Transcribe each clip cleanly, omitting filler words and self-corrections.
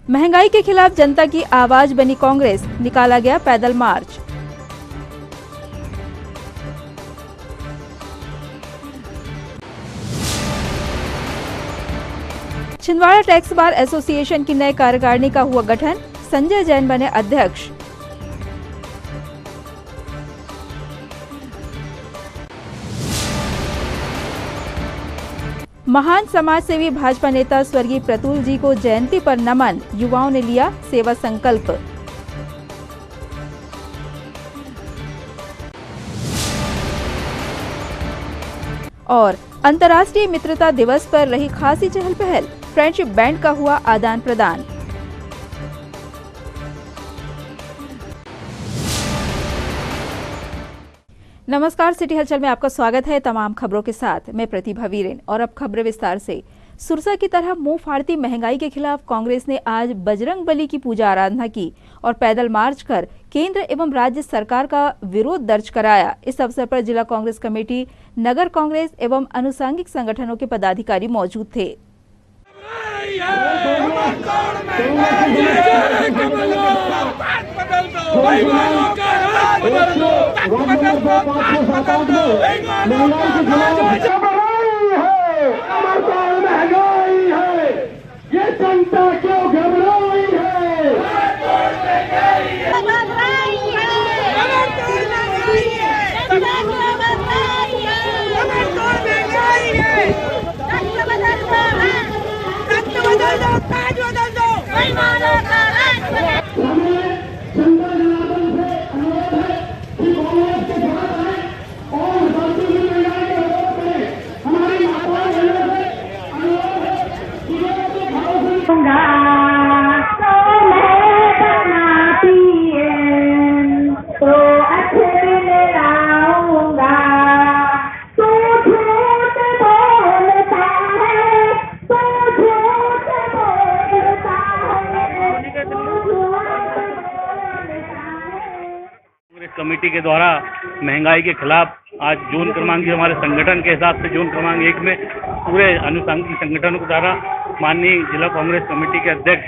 महंगाई के खिलाफ जनता की आवाज बनी कांग्रेस, निकाला गया पैदल मार्च। छिंदवाड़ा टैक्स बार एसोसिएशन की नए कार्यकारिणी का हुआ गठन, संजय जैन बने अध्यक्ष। महान समाजसेवी भाजपा नेता स्वर्गीय प्रतुल जी को जयंती पर नमन, युवाओं ने लिया सेवा संकल्प। और अंतर्राष्ट्रीय मित्रता दिवस पर रही खासी चहल पहल, फ्रेंडशिप बैंड का हुआ आदान प्रदान। नमस्कार, सिटी हलचल में आपका स्वागत है। तमाम खबरों के साथ मैं प्रतिभा वीरेन और अब खबरें विस्तार से। सुरसा की तरह मुंह फाड़ती महंगाई के खिलाफ कांग्रेस ने आज बजरंग बली की पूजा आराधना की और पैदल मार्च कर केंद्र एवं राज्य सरकार का विरोध दर्ज कराया। इस अवसर पर जिला कांग्रेस कमेटी, नगर कांग्रेस एवं अनुसांगिक संगठनों के पदाधिकारी मौजूद थे। महंगाई है, ये जनता क्यों घबराई है? कमेटी के द्वारा महंगाई के खिलाफ आज जोन क्रमांक हमारे संगठन के हिसाब से जोन क्रमांक 1 में पूरे अनुसांगिक संगठनों के द्वारा माननीय जिला कांग्रेस कमेटी के अध्यक्ष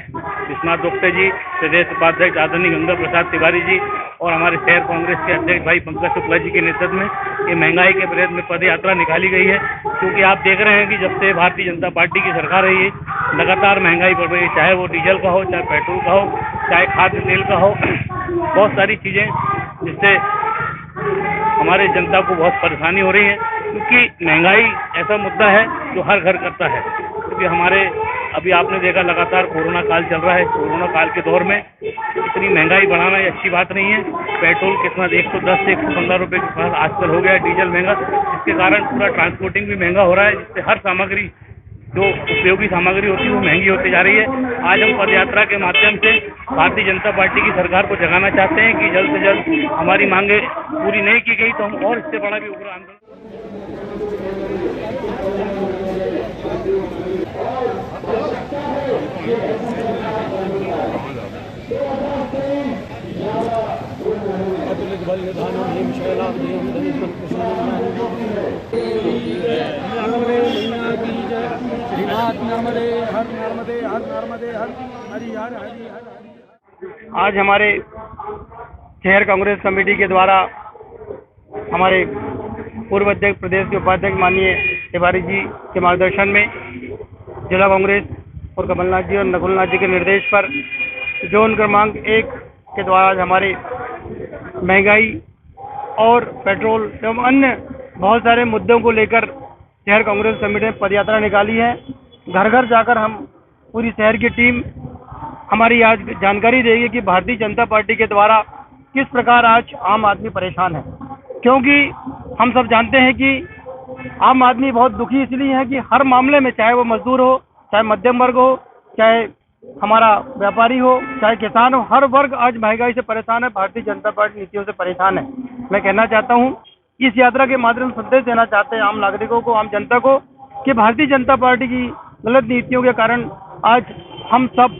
विश्वनाथ गुप्ता जी, प्रदेश उपाध्यक्ष आदरणीय गंगा प्रसाद तिवारी जी और हमारे शहर कांग्रेस के अध्यक्ष भाई पंकज शुक्ला जी के नेतृत्व में ये महंगाई के विरोध में पद यात्रा निकाली गई है। क्योंकि आप देख रहे हैं कि जब से भारतीय जनता पार्टी की सरकार रही है, लगातार महंगाई बढ़ रही है, चाहे वो डीजल का हो, चाहे पेट्रोल का हो, चाहे खाद्य तेल का हो, बहुत सारी चीजें जिससे हमारे जनता को बहुत परेशानी हो रही है। क्योंकि महंगाई ऐसा मुद्दा है जो हर घर करता है। क्योंकि हमारे अभी आपने देखा लगातार कोरोना काल चल रहा है, कोरोना काल के दौर में इतनी महंगाई बढ़ाना ये अच्छी बात नहीं है। पेट्रोल कितना 110 से 115 रुपए के पास आजकल हो गया है, डीजल महंगा, जिसके कारण पूरा ट्रांसपोर्टिंग भी महंगा हो रहा है, जिससे हर सामग्री जो उपयोगी सामग्री होती है वो महंगी होती जा रही है। आज हम पदयात्रा के माध्यम से भारतीय जनता पार्टी की सरकार को जगाना चाहते हैं कि जल्द से जल्द हमारी मांगे पूरी नहीं की गई तो हम और इससे बड़ा भी उग्र आंदोलन। आज हमारे शहर कांग्रेस कमेटी के द्वारा हमारे पूर्व अध्यक्ष, प्रदेश के उपाध्यक्ष माननीय तिवारी जी के मार्गदर्शन में जिला कांग्रेस और कमलनाथ जी और नकुलनाथ जी के निर्देश पर जोन क्रमांक 1 के द्वारा आज हमारे महंगाई और पेट्रोल एवं अन्य बहुत सारे मुद्दों को लेकर शहर कांग्रेस कमेटी ने पदयात्रा निकाली है। घर घर जाकर हम पूरी शहर की टीम हमारी आज जानकारी देगी कि भारतीय जनता पार्टी के द्वारा किस प्रकार आज आम आदमी परेशान है। क्योंकि हम सब जानते हैं कि आम आदमी बहुत दुखी इसलिए है कि हर मामले में, चाहे वो मजदूर हो, चाहे मध्यम वर्ग हो, चाहे हमारा व्यापारी हो, चाहे किसान हो, हर वर्ग आज महंगाई से परेशान है, भारतीय जनता पार्टी नीतियों से परेशान है। मैं कहना चाहता हूं, इस यात्रा के माध्यम से संदेश देना चाहते हैं आम नागरिकों को, आम जनता को, कि भारतीय जनता पार्टी की गलत नीतियों के कारण आज हम सब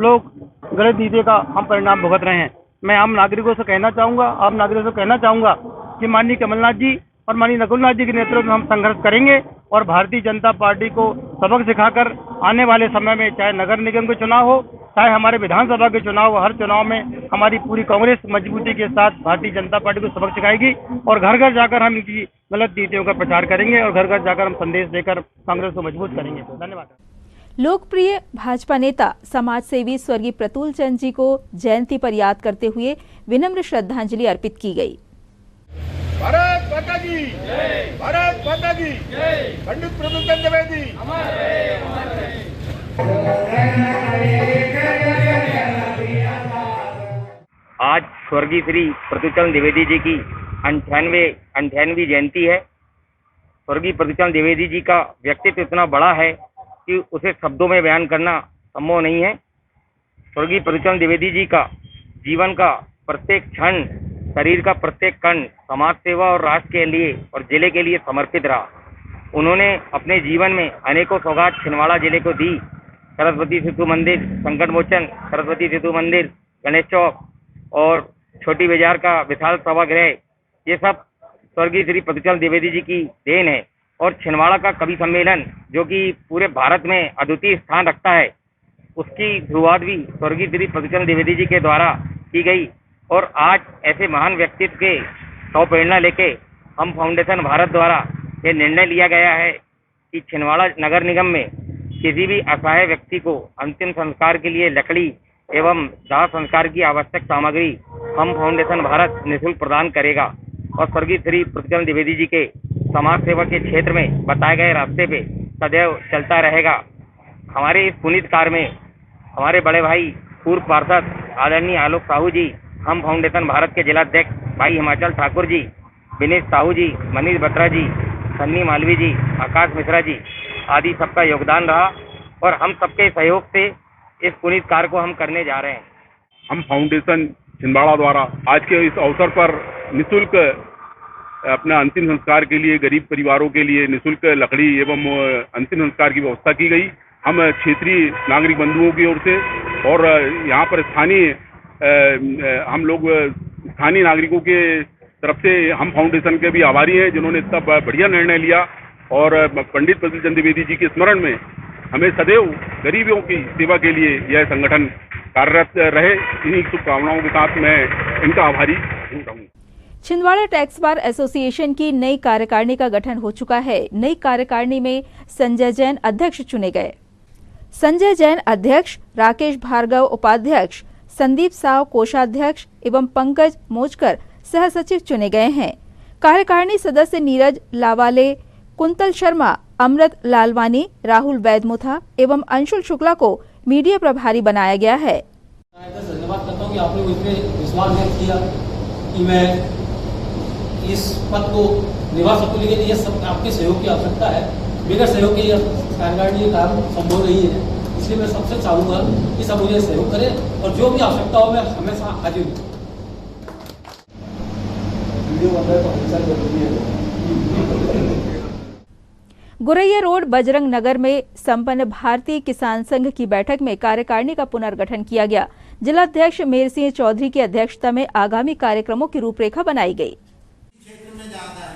लोग गलत नीति का हम परिणाम भुगत रहे हैं। मैं आम नागरिकों से कहना चाहूंगा कि माननीय कमलनाथ जी और माननीय नकुलनाथ जी के नेतृत्व में हम संघर्ष करेंगे और भारतीय जनता पार्टी को सबक सिखाकर आने वाले समय में चाहे नगर निगम के चुनाव हो, चाहे हमारे विधानसभा के चुनाव, हर चुनाव में हमारी पूरी कांग्रेस मजबूती के साथ भारतीय जनता पार्टी को सबक सिखाएगी और घर घर जाकर हम इनकी गलत नीतियों का प्रचार करेंगे और घर घर जाकर हम संदेश देकर कांग्रेस को मजबूत करेंगे। धन्यवाद। लोकप्रिय भाजपा नेता समाज सेवी स्वर्गीय प्रतुल चंद जी को जयंती पर याद करते हुए विनम्र श्रद्धांजलि अर्पित की गई। भारत माता की जय, भारत माता की जय, पंडित प्रतुल चंद द्विवेदी। आज स्वर्गीय श्री प्रतुल चंद द्विवेदी जी की 98वीं जयंती है। स्वर्गीय प्रतुल चंद द्विवेदी जी का व्यक्तित्व इतना बड़ा है कि उसे शब्दों में बयान करना संभव नहीं है। स्वर्गीय प्रतुल चंद द्विवेदी जी का जीवन का प्रत्येक क्षण, शरीर का प्रत्येक कण समाज सेवा और राष्ट्र के लिए और जिले के लिए समर्पित रहा। उन्होंने अपने जीवन में अनेकों सौगात छिंदवाड़ा जिले को दी। सरस्वती सेतु मंदिर, संकट मोचन सरस्वती सेतु मंदिर, गणेश चौक और छोटी बाजार का विशाल सभागृह, ये सब स्वर्गीय श्री प्रतुल चंद द्विवेदी जी की देन है। और छिंदवाड़ा का कवि सम्मेलन जो कि पूरे भारत में अद्वितीय स्थान रखता है, उसकी शुरुआत भी स्वर्गीय श्री प्रतुल चंद द्विवेदी जी के द्वारा की गई। और आज ऐसे महान व्यक्तित्व के सौ प्रेरणा लेके हम फाउंडेशन भारत द्वारा ये निर्णय लिया गया है कि छिंदवाड़ा नगर निगम में किसी भी असहाय व्यक्ति को अंतिम संस्कार के लिए लकड़ी एवं दाह संस्कार की आवश्यक सामग्री हम फाउंडेशन भारत निःशुल्क प्रदान करेगा। और स्वर्गीय श्री प्रतुल चंद द्विवेदी जी के समाज सेवा के क्षेत्र में बताए गए रास्ते पे सदैव चलता रहेगा। हमारे इस पुनीत कार्य में हमारे बड़े भाई पूर्व पार्षद आदरणीय आलोक साहू जी, हम फाउंडेशन भारत के जिलाध्यक्ष भाई हिमाचल ठाकुर जी, विनेश साहू जी, मनीष बत्रा जी, सन्नी मालवी जी, आकाश मिश्रा जी आदि सबका योगदान रहा और हम सबके सहयोग से इस पुनीत कार्य को हम करने जा रहे हैं। हम फाउंडेशन छिंदवाड़ा द्वारा आज के इस अवसर पर निःशुल्क अपना अंतिम संस्कार के लिए गरीब परिवारों के लिए निःशुल्क लकड़ी एवं अंतिम संस्कार की व्यवस्था की गई। हम क्षेत्रीय नागरिक बंधुओं की ओर से और यहाँ पर हम लोग स्थानीय नागरिकों के तरफ से हम फाउंडेशन के भी आभारी हैं जिन्होंने इतना बढ़िया निर्णय लिया। और पंडित प्रतुल चंद द्विवेदी जी के स्मरण में हमें सदैव गरीबों की सेवा के लिए यह संगठन कार्यरत रहे। इन्हीं शुभकामनाओं के साथ मैं इनका आभारी हूँ। छिंदवाड़ा टैक्स बार एसोसिएशन की नई कार्यकारिणी का गठन हो चुका है। नई कार्यकारिणी में संजय जैन अध्यक्ष चुने गए। संजय जैन अध्यक्ष, राकेश भार्गव उपाध्यक्ष, संदीप साव कोषाध्यक्ष एवं पंकज मोचकर सह सचिव चुने गए हैं। कार्यकारिणी सदस्य नीरज लावाले, कुंतल शर्मा, अमृत लालवानी, राहुल वैदमुथा एवं अंशुल शुक्ला को मीडिया प्रभारी बनाया गया है। धन्यवाद करता हूँ कि आपने मुझ पर विश्वास व्यक्त किया कि मैं इस पद को निभा सकूं, लेकिन यह सब आपके सहयोग की आवश्यकता है। बिना सहयोग के यह कार्यकारिणी काम संभव नहीं है। इसलिए मैं सबसे चाहूँगा कि सब मुझे सहयोग करें और जो भी आवश्यकता हो मैं हमेशा हाजिर हूँ। गुरैया रोड बजरंग नगर में संपन्न भारतीय किसान संघ की बैठक में कार्यकारिणी का पुनर्गठन किया गया। जिलाध्यक्ष मेर सिंह चौधरी की अध्यक्षता में आगामी कार्यक्रमों की रूपरेखा बनाई गई। क्षेत्र में जाता है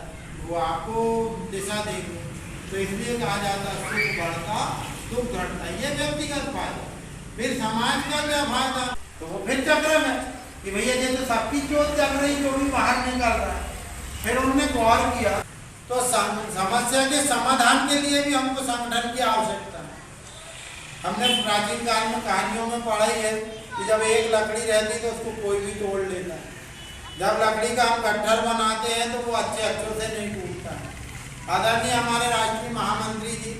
वो आपको दिशा देगी, तो इसलिए कहा जाता है सुख बढ़ता दुख घटता। ये व्यक्तिगत फायदा, फिर समाज का क्या फायदा, तो वो फिर चक्र में कि भैया जैसे सबकी जोत जग रही जो भी बाहर निकल रहा है। फिर उन्होंने गौर किया तो समस्या के समाधान के लिए भी हमको संगठन की आवश्यकता है। हमने प्राचीन काल में कहानियों में पढ़ा ही है कि जब एक लकड़ी रहती तो उसको कोई भी तोड़ लेता है। जब लकड़ी का हम गट्ठर बनाते हैं तो वो अच्छे अच्छों से नहीं टूटता है। आदरणीय हमारे राष्ट्रीय महामंत्री जी,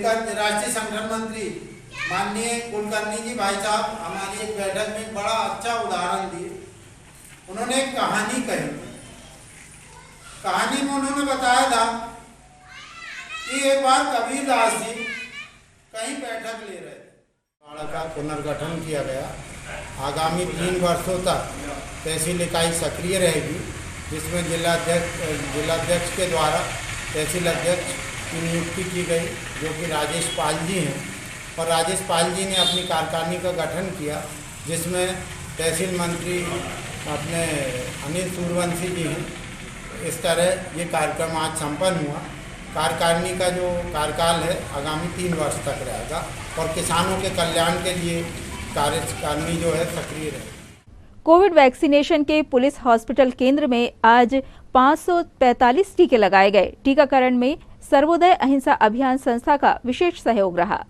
राष्ट्रीय संगठन मंत्री माननीय कुलकर्णी जी भाई साहब हमारी एक बैठक में बड़ा अच्छा उदाहरण दिए। उन्होंने एक कहानी कही। कहानी में उन्होंने बताया था कि एक बार कबीरदास जी कहीं बैठक ले रहे थे। का पुनर्गठन किया गया। आगामी 3 वर्षों तक तहसील इकाई सक्रिय रहेगी, जिसमें जिलाध्यक्ष के द्वारा तहसील अध्यक्ष की नियुक्ति की गई, जो कि राजेश पाल जी हैं। और राजेश पाल जी ने अपनी कार्यकारिणी का गठन किया, जिसमें तहसील मंत्री अपने अनिल सूर्यवंशी जी हैं। इस तरह ये कार्यक्रम आज संपन्न हुआ। कार्यकारिणी का जो कार्यकाल है आगामी 3 वर्ष तक रहेगा और किसानों के कल्याण के लिए कार्यकारिणी जो है सक्रिय रहेगी। कोविड वैक्सीनेशन के पुलिस हॉस्पिटल केंद्र में आज 545 टीके लगाए गए। टीकाकरण में सर्वोदय अहिंसा अभियान संस्था का विशेष सहयोग रहा।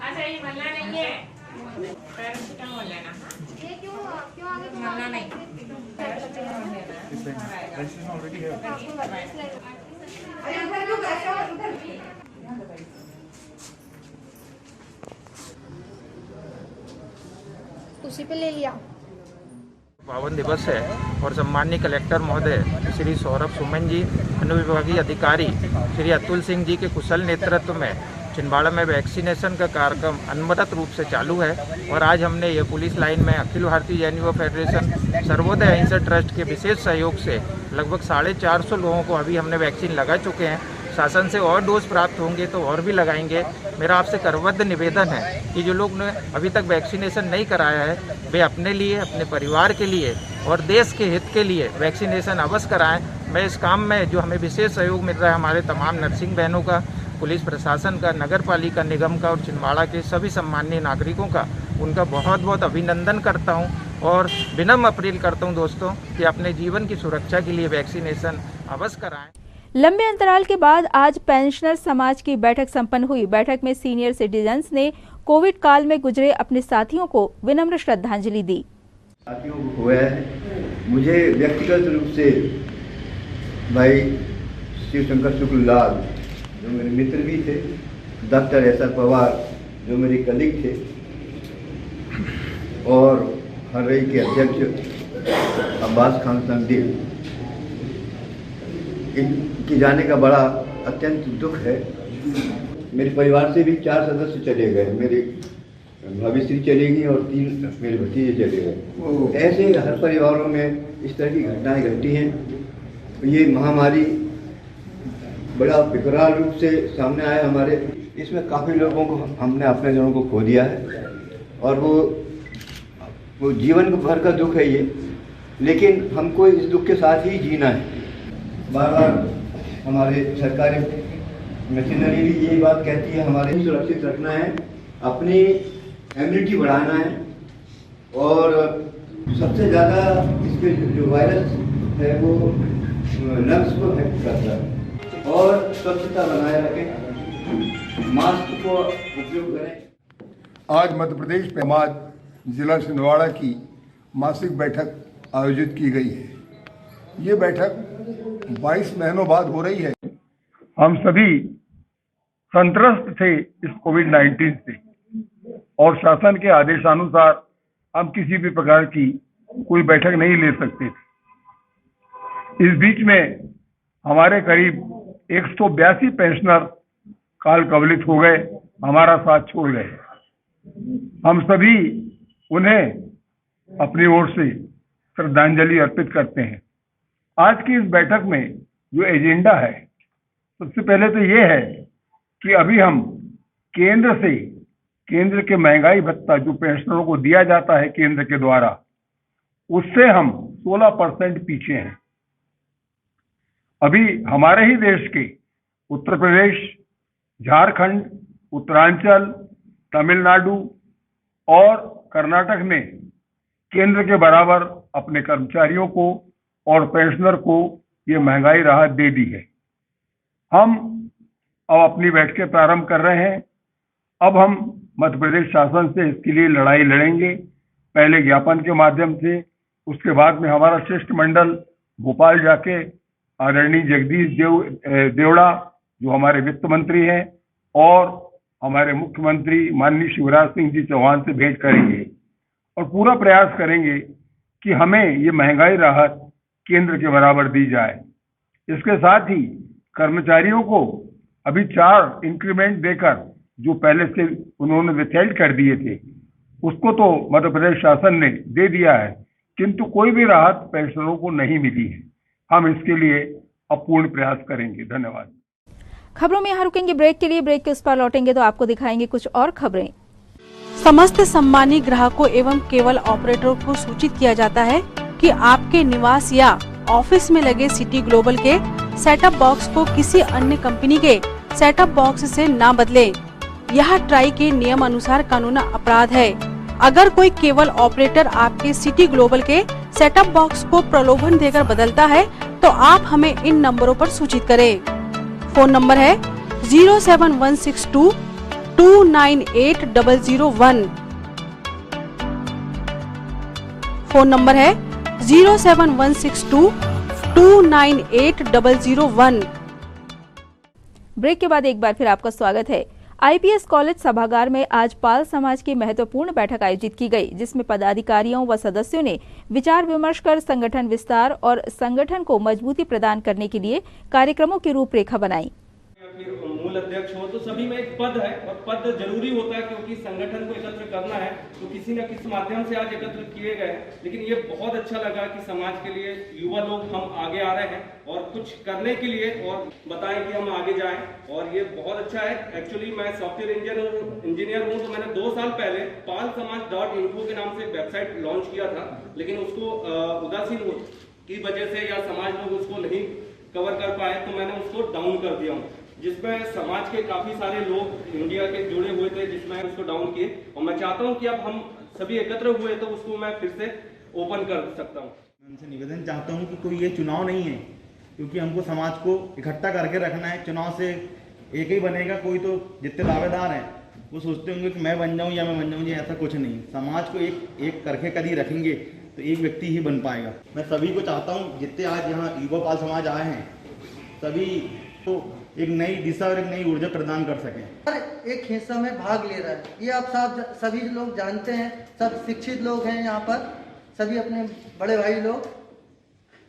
अच्छा ये मलना नहीं है, पैरासिटामोल लेना। ये क्यों आगे मलना नहीं? उसी पे ले लिया। पावन दिवस है और सम्माननीय कलेक्टर महोदय श्री सौरभ सुमन जी, अनुविभागीय अधिकारी श्री अतुल सिंह जी के कुशल नेतृत्व में छिंदवाड़ा में वैक्सीनेशन का कार्यक्रम अनवरत रूप से चालू है। और आज हमने ये पुलिस लाइन में अखिल भारतीय जैन युवा फेडरेशन सर्वोदय अहिंसा ट्रस्ट के विशेष सहयोग से लगभग 450 लोगों को अभी हमने वैक्सीन लगा चुके हैं। शासन से और डोज प्राप्त होंगे तो और भी लगाएंगे। मेरा आपसे करबद्ध निवेदन है कि जो लोग ने अभी तक वैक्सीनेशन नहीं कराया है वे अपने लिए, अपने परिवार के लिए और देश के हित के लिए वैक्सीनेशन अवश्य कराएं। मैं इस काम में जो हमें विशेष सहयोग मिल रहा है हमारे तमाम नर्सिंग बहनों का, पुलिस प्रशासन का, नगर पालिका निगम का और छिंदवाड़ा के सभी सम्मानीय नागरिकों का, उनका बहुत बहुत अभिनंदन करता हूं और विनम्र अपील करता हूं दोस्तों कि अपने जीवन की सुरक्षा के लिए वैक्सीनेशन अवश्य कराएं। लंबे अंतराल के बाद आज पेंशनर समाज की बैठक संपन्न हुई। बैठक में सीनियर सिटीजन्स ने कोविड काल में गुजरे अपने साथियों को विनम्र श्रद्धांजलि दी। साथियों को हुआ है, मुझे व्यक्तिगत रूप से भाई शिव शंकर शुक्ललाल जो मेरे मित्र भी थे, डॉक्टर एस आर पवार जो मेरे कलीग थे और हर्रई के अध्यक्ष अब्बास खान संदीप, इनके जाने का बड़ा अत्यंत दुख है। मेरे परिवार से भी 4 सदस्य चले गए, मेरी भविश्री चलेगी और 3 मेरे भतीजे चले गए। ऐसे हर परिवारों में इस तरह की घटनाएं घटी हैं। ये महामारी बड़ा विकराल रूप से सामने आया हमारे। इसमें काफ़ी लोगों को हमने अपने जनों को खो दिया है और वो जीवन भर का दुख है ये, लेकिन हमको इस दुख के साथ ही जीना है। बार बार हमारे सरकारी मशीनरी भी यही बात कहती है, हमारे ही सुरक्षित रखना है, अपनी इम्यूनिटी बढ़ाना है और सबसे ज़्यादा इसके जो वायरस है वो लंग्स को अफेक्ट करता है। और स्वच्छता बनाए रखें, मास्क को उपयोग करें। आज मध्य प्रदेश समाज जिला छिंदवाड़ा की मासिक बैठक आयोजित की गई है। ये बैठक 22 महीनों बाद हो रही है। हम सभी संत्रस्त थे इस कोविड-19 से और शासन के आदेशानुसार हम किसी भी प्रकार की कोई बैठक नहीं ले सकते थे। इस बीच में हमारे करीब 182 पेंशनर काल कवलित हो गए, हमारा साथ छोड़ गए। हम सभी उन्हें अपनी ओर से श्रद्धांजलि अर्पित करते हैं। आज की इस बैठक में जो एजेंडा है, सबसे पहले तो ये है कि अभी हम केंद्र के महंगाई भत्ता जो पेंशनरों को दिया जाता है केंद्र के द्वारा, उससे हम 16% पीछे हैं। अभी हमारे ही देश के उत्तर प्रदेश, झारखंड, उत्तरांचल, तमिलनाडु और कर्नाटक ने केंद्र के बराबर अपने कर्मचारियों को और पेंशनर को ये महंगाई राहत दे दी है। हम अब अपनी बैठकें प्रारंभ कर रहे हैं। अब हम मध्य प्रदेश शासन से इसके लिए लड़ाई लड़ेंगे, पहले ज्ञापन के माध्यम से, उसके बाद में हमारा शिष्टमंडल भोपाल जाके आदरणीय जगदीश देवड़ा जो हमारे वित्त मंत्री हैं और हमारे मुख्यमंत्री माननीय शिवराज सिंह जी चौहान से भेंट करेंगे और पूरा प्रयास करेंगे कि हमें ये महंगाई राहत केंद्र के बराबर दी जाए। इसके साथ ही कर्मचारियों को अभी 4 इंक्रीमेंट देकर जो पहले से उन्होंने विथहेल्ड कर दिए थे, उसको तो मध्य प्रदेश शासन ने दे दिया है, किंतु कोई भी राहत पेंशनरों को नहीं मिली है। हम इसके लिए अपूर्ण प्रयास करेंगे। धन्यवाद। खबरों में यहाँ रुकेंगे ब्रेक के लिए। ब्रेक के उस पार लौटेंगे तो आपको दिखाएंगे कुछ और खबरें। समस्त सम्मानित ग्राहकों एवं केबल ऑपरेटरों को सूचित किया जाता है कि आपके निवास या ऑफिस में लगे सिटी ग्लोबल के सेटअप बॉक्स को किसी अन्य कंपनी के सेटअप बॉक्स से ना बदलें। यह ट्राई के नियम अनुसार कानूनी अपराध है। अगर कोई केबल ऑपरेटर आपके सिटी ग्लोबल के सेटअप बॉक्स को प्रलोभन देकर बदलता है तो आप हमें इन नंबरों पर सूचित करें। फोन नंबर है 07162 298 001। फोन नंबर है 07162 298 001। ब्रेक के बाद एक बार फिर आपका स्वागत है। आईपीएस कॉलेज सभागार में आज पाल समाज की महत्वपूर्ण बैठक आयोजित की गई, जिसमें पदाधिकारियों व सदस्यों ने विचार विमर्श कर संगठन विस्तार और संगठन को मजबूती प्रदान करने के लिए कार्यक्रमों की रूपरेखा बनाई। फिर मूल अध्यक्ष हो तो सभी में एक पद है और पद जरूरी होता है क्योंकि संगठन को एकत्र करना है तो किसी न किसी माध्यम से आज एकत्र किए गए। लेकिन ये बहुत अच्छा लगा कि समाज के लिए युवा लोग हम आगे आ रहे हैं और कुछ करने के लिए और बताएं कि हम आगे जाएं, और ये बहुत अच्छा है। एक्चुअली मैं सॉफ्टवेयर इंजीनियर हूं, तो मैंने 2 साल पहले palsamaj.info के नाम से वेबसाइट लॉन्च किया था, लेकिन उसको उदासीन की वजह से या समाज लोग उसको नहीं कवर कर पाए तो मैंने उसको डाउन कर दिया हूँ, जिसमें समाज के काफी सारे लोग इंडिया के जुड़े हुए थे, जिसमें उसको डाउन किए। और मैं चाहता हूं कि अब हम सभी एकत्र हुए तो उसको मैं फिर से ओपन कर सकता हूं। मैं उनसे निवेदन चाहता हूं कि कोई ये चुनाव नहीं है, क्योंकि हमको समाज को इकट्ठा करके रखना है। चुनाव से एक ही बनेगा, कोई तो जितने दावेदार हैं वो सोचते होंगे कि मैं बन जाऊँ या मैं बन जाऊँ, ऐसा कुछ नहीं। समाज को एक करके कभी रखेंगे तो एक व्यक्ति ही बन पाएगा। मैं सभी को चाहता हूँ, जितने आज यहाँ युवा पाल समाज आए हैं, सभी को एक नई दिशा और एक नई ऊर्जा प्रदान कर सकें। एक हिस्सा में भाग ले रहा है, ये आप सभी लोग जानते हैं, सब शिक्षित लोग हैं यहाँ पर, सभी अपने बड़े भाई लोग।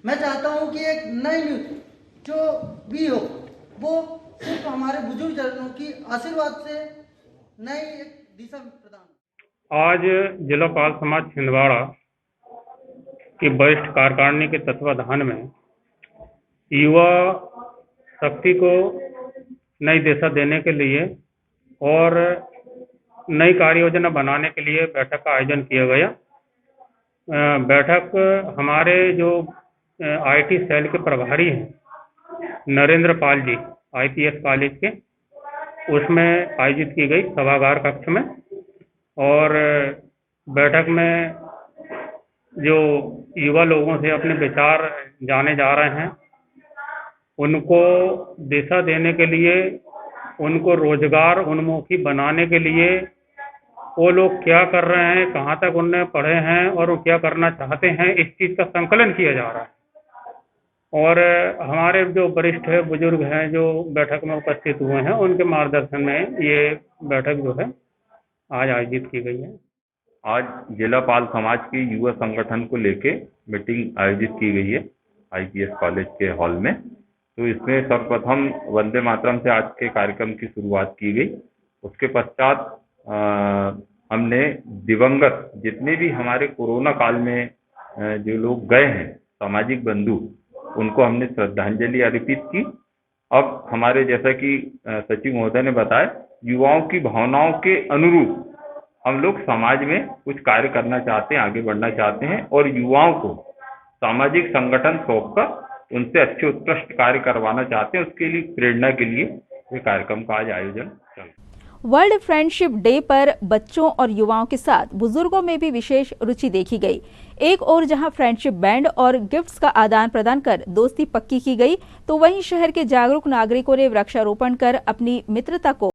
मैं चाहता हूँ कि एक नई न्यूज जो भी हो वो सिर्फ हमारे बुजुर्ग जनों की आशीर्वाद से नई एक दिशा प्रदान। आज जिला पाल समाज छिंदवाड़ा की वरिष्ठ कार्यकारिणी के तत्वाधान में युवा शक्ति को नई दिशा देने के लिए और नई कार्य योजना बनाने के लिए बैठक का आयोजन किया गया। बैठक हमारे जो आईटी सेल के प्रभारी हैं नरेंद्र पाल जी आईपीएस कॉलेज के, उसमें आयोजित की गई सभागार कक्ष में। और बैठक में जो युवा लोगों से अपने विचार जाने जा रहे हैं, उनको दिशा देने के लिए, उनको रोजगार उन्मुखी बनाने के लिए वो लोग क्या कर रहे हैं, कहाँ तक उन्हें पढ़े हैं और वो क्या करना चाहते हैं, इस चीज़ का संकलन किया जा रहा है। और हमारे जो वरिष्ठ है बुजुर्ग हैं जो बैठक में उपस्थित हुए हैं, उनके मार्गदर्शन में ये बैठक जो है आज आयोजित की गई है। आज जिला पाल समाज के युवा संगठन को लेके मीटिंग आयोजित की गई है आईपीएस कॉलेज के हॉल में। तो इसमें सर्वप्रथम वंदे मातरम से आज के कार्यक्रम की शुरुआत की गई। उसके पश्चात हमने दिवंगत जितने भी हमारे कोरोना काल में जो लोग गए हैं सामाजिक बंधु, उनको हमने श्रद्धांजलि अर्पित की। अब हमारे जैसा कि सचिव महोदय ने बताया, युवाओं की भावनाओं के अनुरूप हम लोग समाज में कुछ कार्य करना चाहते हैं, आगे बढ़ना चाहते हैं और युवाओं को सामाजिक संगठन सौंपकर उनसे अच्छे उत्कृष्ट कार्य करवाना चाहते हैं। उसके लिए प्रेरणा के लिए ये कार्यक्रम का आज आयोजन चल। वर्ल्ड फ्रेंडशिप डे पर बच्चों और युवाओं के साथ बुजुर्गों में भी विशेष रुचि देखी गई। एक ओर जहां फ्रेंडशिप बैंड और गिफ्ट्स का आदान प्रदान कर दोस्ती पक्की की गई, तो वहीं शहर के जागरूक नागरिकों ने वृक्षारोपण कर अपनी मित्रता को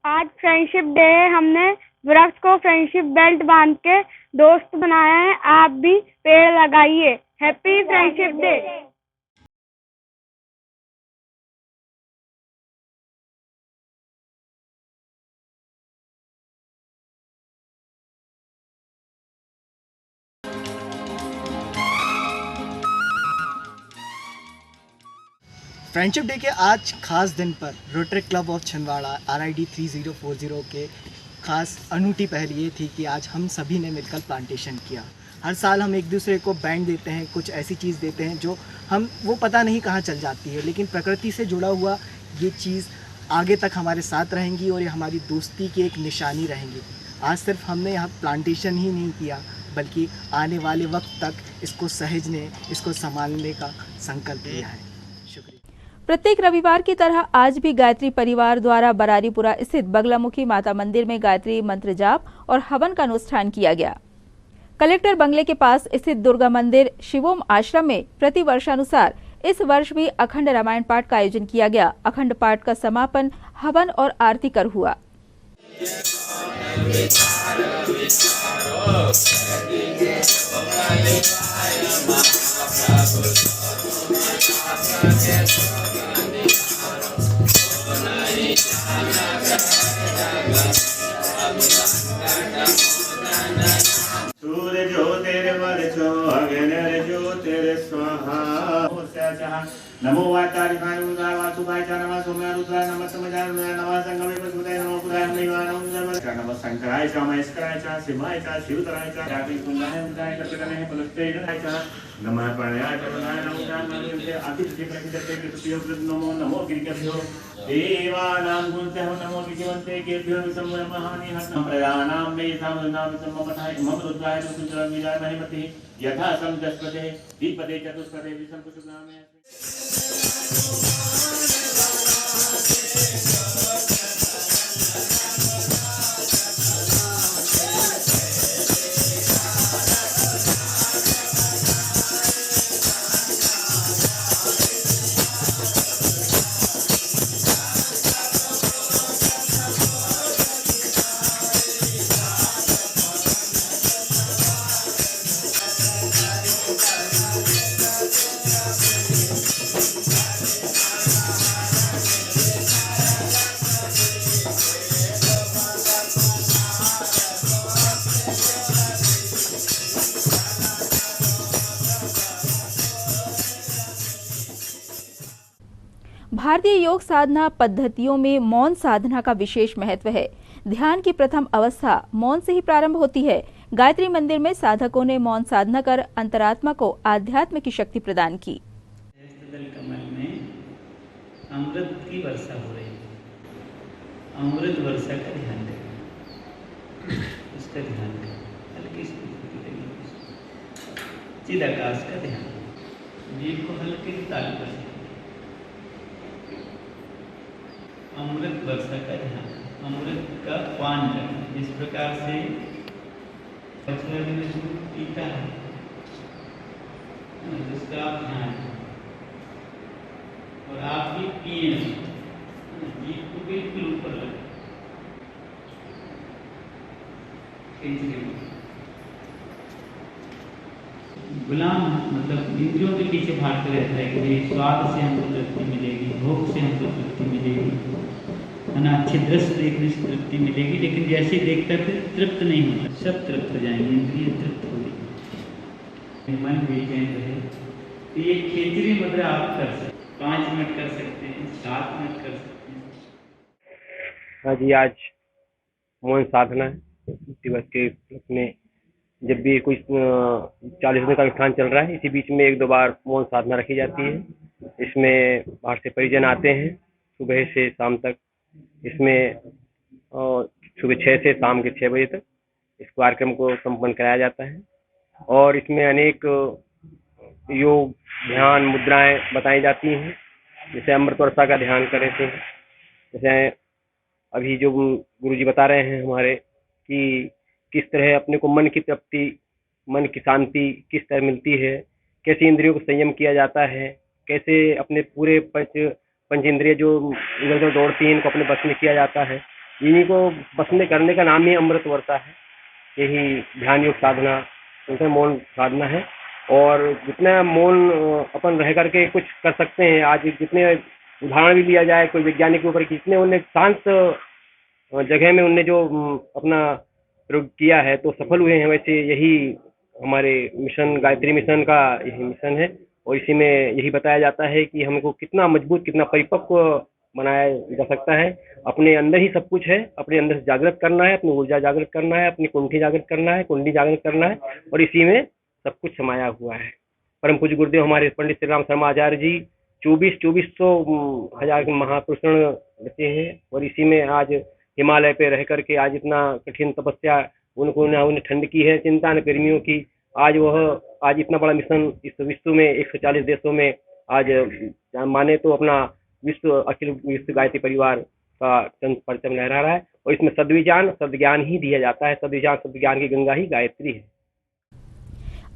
आज फ्रेंडशिप डे है। हमने वृक्ष को फ्रेंडशिप बेल्ट बांध के दोस्त बनाया है। आप भी पेड़ लगाइए। Happy friendship day. Friendship day के आज खास दिन पर rotary club of Chhindwara RID 3040 के खास अनूठी पहल ये थी कि आज हम सभी ने मिलकर प्लांटेशन किया। हर साल हम एक दूसरे को बैंड देते हैं, कुछ ऐसी चीज़ देते हैं जो वो पता नहीं कहाँ चल जाती है, लेकिन प्रकृति से जुड़ा हुआ ये चीज़ आगे तक हमारे साथ रहेंगी और ये हमारी दोस्ती की एक निशानी रहेंगी। आज सिर्फ हमने यहाँ प्लांटेशन ही नहीं किया, बल्कि आने वाले वक्त तक इसको सहेजने, इसको संभालने का संकल्प लिया है। प्रत्येक रविवार की तरह आज भी गायत्री परिवार द्वारा बरारीपुरा स्थित बगलामुखी माता मंदिर में गायत्री मंत्र जाप और हवन का अनुष्ठान किया गया। कलेक्टर बंगले के पास स्थित दुर्गा मंदिर शिवोम आश्रम में प्रति वर्षानुसार इस वर्ष भी अखंड रामायण पाठ का आयोजन किया गया। अखंड पाठ का समापन हवन और आरती कर हुआ। सूर्य ज्योतिर्वर्चो अग्निर्ज्योतिर् स्वाहा। नमो वातारिकाय रुद्राय वासुकाय च नमः सोम्याय रुद्राय नमः समजाय नमः संगमे पशुपतये नमः पुराय नमः शंकराय च महेश्वराय च शिवाय च शिवतराय च जाति कुंडाय उदाय कर्तकने फलस्तेय च नमः प्रणयाय च प्रदाय नमः अतिथि प्रतिदत्ते कृतयो नमो नमो गिरिभ्यो देवानां गुणतः नमो विजयवन्ते केभ्यो विसम्महानि संप्रदानां मे सामनां सम्मपथाय मम रुद्राय रुद्राय विजय महिमति यथा समदस्पते दीपदे चतुष्पदे विसंकुशनामे। भारतीय योग साधना पद्धतियों में मौन साधना का विशेष महत्व है। ध्यान की प्रथम अवस्था मौन से ही प्रारंभ होती है। गायत्री मंदिर में साधकों ने मौन साधना कर अंतरात्मा को आध्यात्म की शक्ति प्रदान की। कमल में अमृत की वर्षा हो रही है। अमृत वर्षा का ध्यान दें, उसका ध्यान दें। हल्की सी चिद आकाश का ध्यान, जीभ को हल्के से तालु कर। अमृत वर्षा का ध्यान, अमृत का पान करना। जिस प्रकार से दूध पीता है, जिसका आप ध्यान और आप भी पिए, जीभ को बिल्कुल ऊपर लगे। गुलाम मतलब इंद्रियों के पीछे भागते रहता है कि स्वाद से हमको तृप्ति मिलेगी, भोग से हमको तृप्ति मिलेगी, है ना, अच्छे दृश्य देखने से तृप्ति मिलेगी, लेकिन जैसे देखता फिर तृप्त नहीं होता। सब तृप्त हो जाएंगे, इंद्रिय तृप्त हो जाएंगे, मन बेचैन रहे। तो ये खेचरी मुद्रा आप कर सकते, 5 मिनट कर सकते हैं, 7 मिनट कर सकते हैं। हाँ जी, आज मौन साधना दिवस के अपने जब भी कुछ 40 दिन का अनुष्ठान चल रहा है, इसी बीच में 1-2 बार मौन साधना रखी जाती है। इसमें बाहर से परिजन आते हैं सुबह से शाम तक। इसमें सुबह 6 से शाम के 6 बजे तक इस कार्यक्रम को संपन्न कराया जाता है और इसमें अनेक योग ध्यान मुद्राएं बताई जाती हैं। जैसे अमृत वर्षा का ध्यान करें थे, जैसे अभी जो गुरुजी बता रहे हैं हमारे कि किस तरह अपने को मन की तृप्ति, मन की शांति किस तरह मिलती है, कैसे इंद्रियों को संयम किया जाता है, कैसे अपने पूरे पंच पंचेंद्रिय जो इधर उधर दौड़ती हैं, इनको अपने बस में किया जाता है। इन्हीं को बस में करने का नाम ही अमृत वर्षा है। यही ध्यान योग साधना, उनका मौन साधना है। और जितना मौन अपन रह करके कुछ कर सकते हैं, आज जितने उदाहरण भी लिया जाए कोई वैज्ञानिक के ऊपर, कितने उन्हें शांत जगह में उनने जो अपना प्रयोग किया है तो सफल हुए हैं। वैसे यही हमारे मिशन, गायत्री मिशन का यही मिशन है। और इसी में यही बताया जाता है कि हमको कितना मजबूत, कितना परिपक्व बनाया जा सकता है। अपने अंदर ही सब कुछ है, अपने अंदर से जागृत करना है, अपनी ऊर्जा जागृत करना है, अपनी कुंठी जागृत करना है, कुंडली जागृत करना है, और इसी में सब कुछ समाया हुआ है। परम पूज्य गुरुदेव हमारे पंडित श्री राम शर्मा आचार्य जी 2400 महापुरुषण बचे हैं। और इसी में आज हिमालय पे रह करके आज इतना कठिन तपस्या उन्होंने ठंड की है, चिंता न गर्मियों की। आज इतना बड़ा मिशन इस विश्व में 140 देशों में आज माने तो अपना अखिल विश्व गायत्री परिवार का परचम लहरा रहा है। और इसमें सद्विज्ञान ही दिया जाता है। सद्विज्ञान की गंगा ही गायत्री है।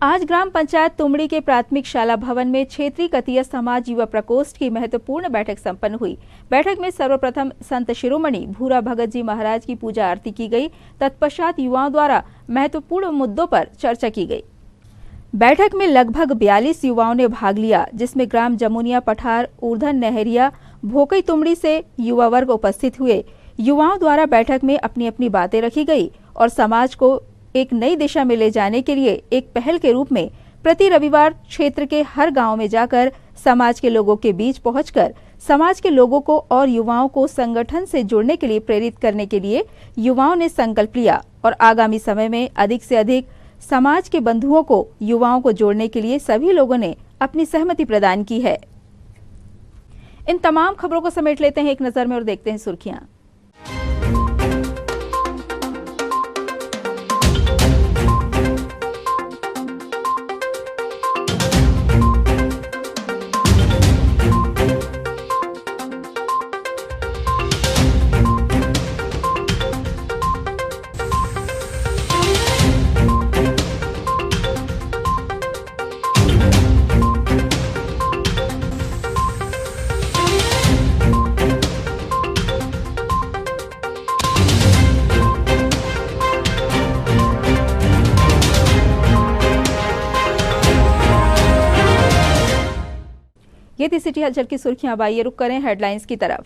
आज ग्राम पंचायत तुमड़ी के प्राथमिक शाला भवन में क्षेत्रीय कतीय समाज युवा प्रकोष्ठ की महत्वपूर्ण बैठक संपन्न हुई। बैठक में सर्वप्रथम संत शिरोमणि भूरा भगत जी महाराज की पूजा आरती की गई। तत्पश्चात युवाओं द्वारा महत्वपूर्ण मुद्दों पर चर्चा की गई। बैठक में लगभग 42 युवाओं ने भाग लिया, जिसमें ग्राम जमुनिया पठार, ऊर्धन नहरिया, भोकई तुमड़ी से युवा वर्ग उपस्थित हुए। युवाओं द्वारा बैठक में अपनी अपनी बातें रखी गई और समाज को एक नई दिशा में ले जाने के लिए एक पहल के रूप में प्रति रविवार क्षेत्र के हर गांव में जाकर समाज के लोगों के बीच पहुंचकर समाज के लोगों को और युवाओं को संगठन से जुड़ने के लिए प्रेरित करने के लिए युवाओं ने संकल्प लिया और आगामी समय में अधिक से अधिक समाज के बंधुओं को, युवाओं को जोड़ने के लिए सभी लोगों ने अपनी सहमति प्रदान की है। इन तमाम खबरों को समेट लेते हैं एक नजर में और देखते हैं सुर्खियां। ये थी सिटी हलचल की सुर्खियां। अब आइए रुक करें हेडलाइंस की तरफ।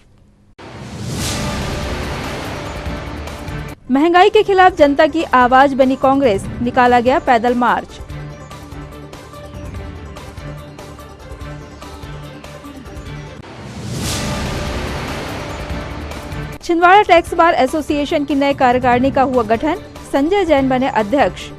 महंगाई के खिलाफ जनता की आवाज बनी कांग्रेस, निकाला गया पैदल मार्च। छिंदवाड़ा टैक्स बार एसोसिएशन की नए कार्यकारिणी का हुआ गठन, संजय जैन बने अध्यक्ष।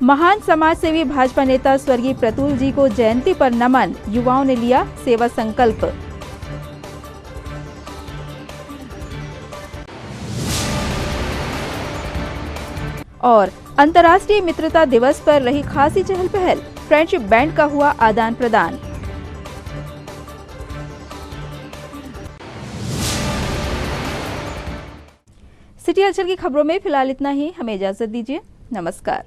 महान समाज सेवी भाजपा नेता स्वर्गीय प्रतुल जी को जयंती पर नमन, युवाओं ने लिया सेवा संकल्प। और अंतर्राष्ट्रीय मित्रता दिवस पर रही खासी चहल पहल, फ्रेंडशिप बैंड का हुआ आदान प्रदान। सिटी हलचल की खबरों में फिलहाल इतना ही। हमें इजाजत दीजिए। नमस्कार।